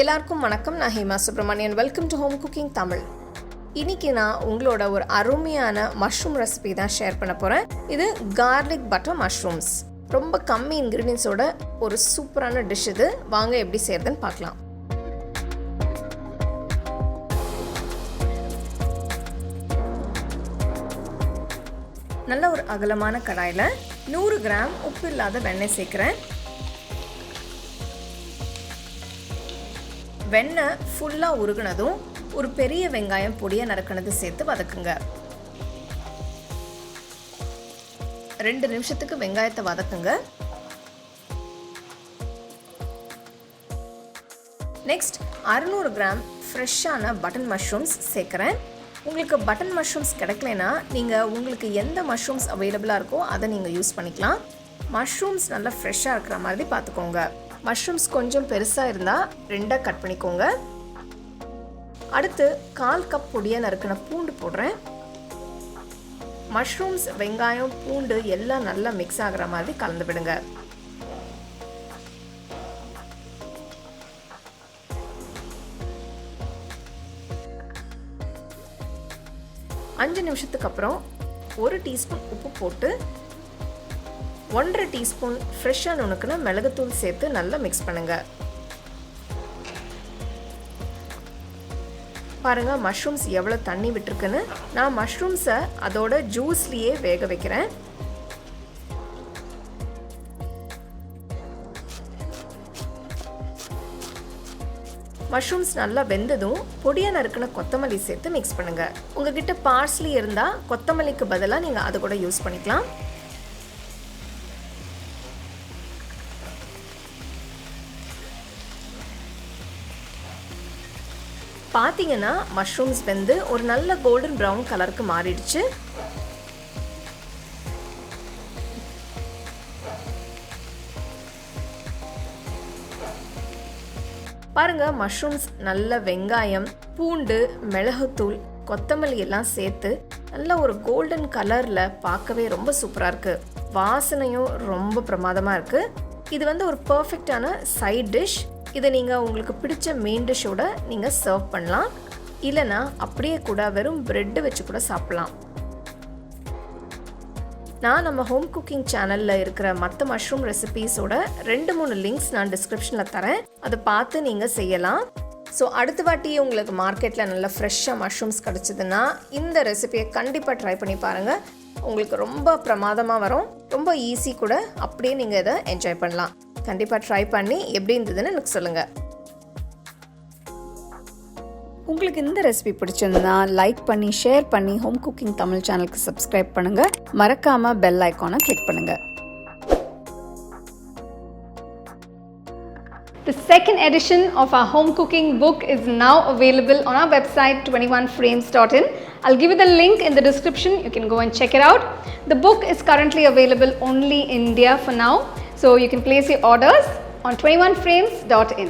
எல்லாருக்கும் வணக்கம். நான் Hema Subramanian. Welcome to home cooking Tamil. இன்னைக்கு நான் உங்களோட ஒரு அருமையான மஷ்ரூம் ரெசிபி தான் ஷேர் பண்ண போகிறேன். இது கார்லிக் பட்டர் மஷ்ரூம்ஸ். ரொம்ப கம்மி இன்க்ரீடியன்ஸோட ஒரு சூப்பரான டிஷ் இது. வாங்க எப்படி செய்யறதுன்னு பார்க்கலாம். நல்ல ஒரு அகலமான கடாயில் 100 கிராம் உப்பு இல்லாத வெண்ணெய் சேர்க்குறேன். வெண்ணெய் ஃபுல்லாக உருகுனதும் ஒரு பெரிய வெங்காயம் பொடியை நறுக்கினது சேர்த்து வதக்குங்க. 2 நிமிஷத்துக்கு வெங்காயத்தை வதக்குங்க. நெக்ஸ்ட் 600 கிராம் ஃப்ரெஷ்ஷான பட்டன் மஷ்ரூம்ஸ் சேர்க்குறேன். உங்களுக்கு பட்டன் மஷ்ரூம்ஸ் கிடைக்கலனா நீங்கள் உங்களுக்கு எந்த மஷ்ரூம்ஸ் அவைலபிளாக இருக்கோ அதை நீங்கள் யூஸ் பண்ணிக்கலாம். மஷ்ரூம்ஸ் நல்லா ஃப்ரெஷ்ஷாக இருக்கிற மாதிரி பார்த்துக்கோங்க. மஷ்ரூம்ஸ் கொஞ்சம் பெருசாக இருந்தால் 2 கட் பண்ணிக்கோங்க. அடுத்து 1/4 கப் பொடியை நறுக்கின பூண்டு போடுறேன். மஷ்ரூம்ஸ், வெங்காயம், பூண்டு எல்லாம் நல்லா மிக்ஸ் ஆகிற மாதிரி கலந்து விடுங்க. அஞ்சு நிமிஷத்துக்கு அப்புறம் 1 டீஸ்பூன் உப்பு போட்டு 1/2 டீஸ்பூன் ஃப்ரெஷ்ஷாக நுணுக்குன மிளகுத்தூள் சேர்த்து நல்லா மிக்ஸ் பண்ணுங்க. பாருங்க மஷ்ரூம்ஸ் எவ்வளோ தண்ணி விட்டுருக்குன்னு. நான் மஷ்ரூம்ஸை அதோட ஜூஸ்லேயே வேக வைக்கிறேன். மஷ்ரூம்ஸ் நல்லா வெந்ததும் பொடியாக நறுக்கின கொத்தமல்லி சேர்த்து மிக்ஸ் பண்ணுங்க. உங்ககிட்ட பார்ஸ்லி இருந்தால் கொத்தமல்லிக்கு பதிலாக நீங்கள் அதை கூட யூஸ் பண்ணிக்கலாம். பார்த்தீங்கன்னா மஷ்ரூம்ஸ் வெந்து ஒரு நல்ல கோல்டன் ப்ரௌன் கலருக்கு மாறிடுச்சு. பாருங்க மஷ்ரூம்ஸ் நல்ல வெங்காயம், பூண்டு, மிளகுத்தூள், கொத்தமல்லி எல்லாம் சேர்த்து நல்ல ஒரு கோல்டன் கலரில் பார்க்கவே ரொம்ப சூப்பராக இருக்குது. வாசனையும் ரொம்ப பிரமாதமாக இருக்குது. இது ஒரு பர்ஃபெக்டான சைட் டிஷ். இதை நீங்கள் உங்களுக்கு பிடிச்ச மெயின் டிஷ்ஷோட நீங்கள் சர்வ் பண்ணலாம். இல்லைனா அப்படியே கூட வெறும் பிரெட்டு வச்சு கூட சாப்பிட்லாம். நான் நம்ம ஹோம் குக்கிங் சேனலில் இருக்கிற மற்ற மஷ்ரூம் ரெசிபீஸோட 2-3 லிங்க்ஸ் நான் டிஸ்கிரிப்ஷனில் தரேன். அதை பார்த்து நீங்கள் செய்யலாம். ஸோ அடுத்த வாட்டி உங்களுக்கு மார்க்கெட்டில் நல்லா ஃப்ரெஷ்ஷாக மஷ்ரூம்ஸ் கிடச்சிதுன்னா இந்த ரெசிபியை கண்டிப்பாக ட்ரை பண்ணி பாருங்கள். உங்களுக்கு ரொம்ப பிரமாதமாக வரும். ரொம்ப ஈஸி கூட. அப்படியே நீங்கள் இதை என்ஜாய் பண்ணலாம். கண்டிப்பாக ட்ரை பண்ணி எப்படி இருந்ததுன்னு எனக்கு சொல்லுங்கள். உங்களுக்கு இந்த ரெசிபி பிடிச்சிருந்தா லைக் பண்ணி ஷேர் பண்ணி ஹோம் குக்கிங் தமிழ் சேனலுக்கு சப்ஸ்கிரைப் பண்ணுங்கள். மறக்காமல் பெல் ஐக்கானை கிளிக் பண்ணுங்கள். The second edition of our home cooking book is now available on our website 21frames.in. I'll give you the link in the description. You can go and check it out. The book is currently available only in India for now. So you can place your orders on 21frames.in.